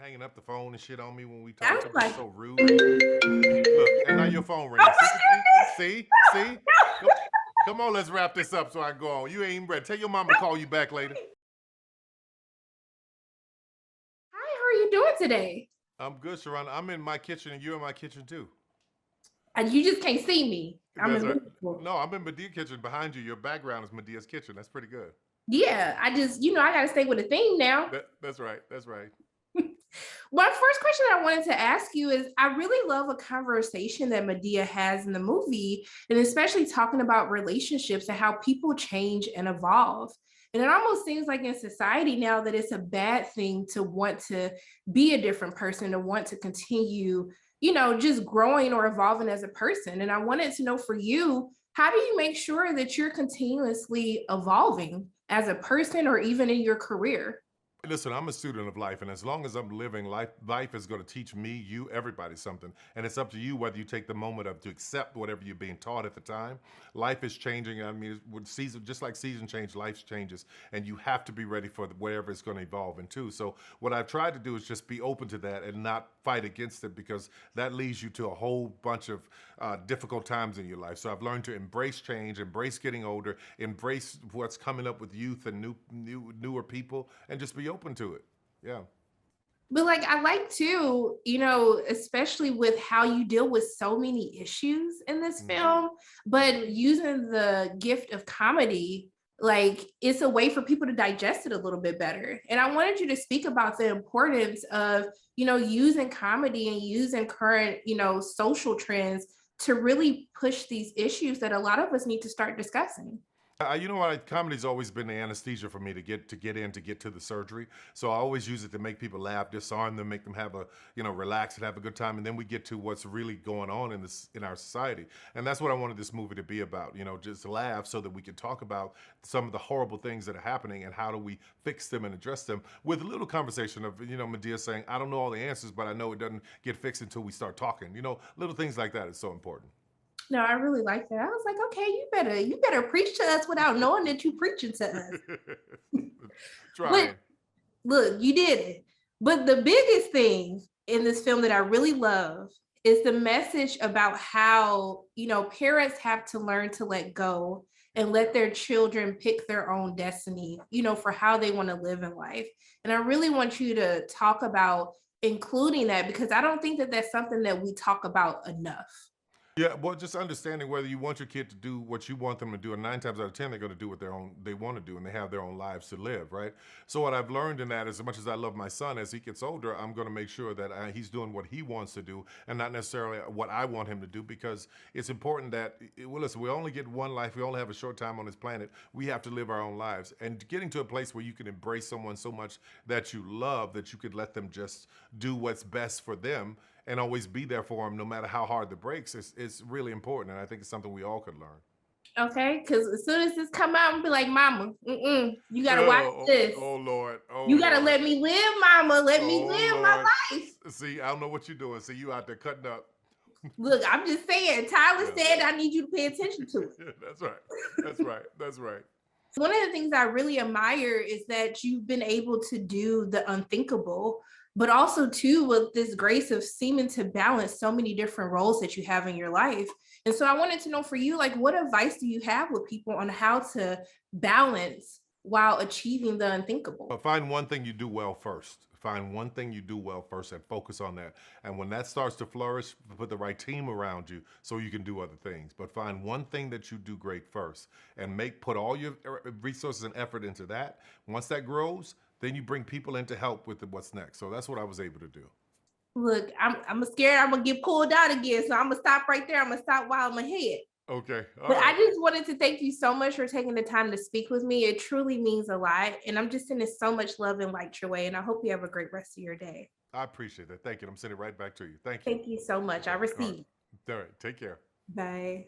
hanging up the phone and shit on me when we I was talking. Just like, so rude. Look, and now your phone oh ringing. my See? Come, goodness. come on, let's wrap this up so I can go on. You ain't even ready. Tell your mama to call you back later. Hi, how are you doing today? I'm good, Sharon. I'm in my kitchen and you're in my kitchen too. And you just can't see me. I'm That's right. invisible. No, I'm in Medea's kitchen behind you. Your background is Medea's kitchen. That's pretty good. Yeah, I just, I gotta stay with the theme now. That's right. That's right. My first question I wanted to ask you is I really love a conversation that Medea has in the movie, and especially talking about relationships and how people change and evolve. And it almost seems like in society now that it's a bad thing to want to be a different person, to want to continue, just growing or evolving as a person. And I wanted to know for you, how do you make sure that you're continuously evolving as a person or even in your career? Listen, I'm a student of life, and as long as I'm living life, life is going to teach me, you, everybody something. And it's up to you whether you take the moment of to accept whatever you're being taught at the time. Life is changing. I mean, with season, just like season change, life changes, and you have to be ready for wherever it's going to evolve into. So, what I've tried to do is just be open to that and not fight against it because that leads you to a whole bunch of difficult times in your life. So, I've learned to embrace change, embrace getting older, embrace what's coming up with youth and newer people, and just be open to it. Yeah. But like I like too, especially with how you deal with so many issues in this Mm. film, but using the gift of comedy, like it's a way for people to digest it a little bit better. And I wanted you to speak about the importance of, using comedy and using current, social trends to really push these issues that a lot of us need to start discussing. You know what? Comedy's always been the anesthesia for me to get to the surgery. So I always use it to make people laugh, disarm them, make them have a relax and have a good time, and then we get to what's really going on in our society. And that's what I wanted this movie to be about. Just laugh so that we can talk about some of the horrible things that are happening and how do we fix them and address them with a little conversation of Medea saying, "I don't know all the answers, but I know it doesn't get fixed until we start talking." Little things like that is so important. No, I really like that. I was like, okay, you better preach to us without knowing that you preaching to us. But Trying. look, you did it. But the biggest thing in this film that I really love is the message about how, parents have to learn to let go and let their children pick their own destiny, for how they want to live in life. And I really want you to talk about including that because I don't think that that's something that we talk about enough. Yeah, well, just understanding whether you want your kid to do what you want them to do, and 9 times out of 10, they're going to do what they want to do, and they have their own lives to live, right? So what I've learned in that is, as much as I love my son, as he gets older, I'm going to make sure that he's doing what he wants to do, and not necessarily what I want him to do, because it's important that, well, listen, we only get one life, we only have a short time on this planet. We have to live our own lives, and getting to a place where you can embrace someone so much that you love that you could let them just do what's best for them and always be there for them no matter how hard the breaks is really important, and I think it's something we all could learn. Okay, because as soon as this come out, I'm be like, Mama, you gotta watch Oh, oh, this. oh Lord, oh You gotta Lord, let me live, Mama. Let me oh live my Lord. life. See, I don't know what you're doing. See, you out there cutting up. Look, I'm just saying. Tyler Yeah. said I need you to pay attention to it. That's right. That's right. That's right. One of the things I really admire is that you've been able to do the unthinkable, but also too with this grace of seeming to balance so many different roles that you have in your life. And so I wanted to know for you, like, what advice do you have with people on how to balance while achieving the unthinkable? But find one thing you do well first. Find one thing you do well first and focus on that. And when that starts to flourish, put the right team around you so you can do other things. But find one thing that you do great first and put all your resources and effort into that. Once that grows, then you bring people in to help with what's next. So that's what I was able to do. Look, I'm scared I'm gonna get pulled out again. So I'm gonna stop right there. I'm gonna stop while I'm ahead. Okay. All But I right. just wanted to thank you so much for taking the time to speak with me. It truly means a lot. And I'm just sending so much love and light your way. And I hope you have a great rest of your day. I appreciate that. Thank you. I'm sending it right back to you. Thank you. Thank you so much. I Okay. All right. received. All right. Take care. Bye.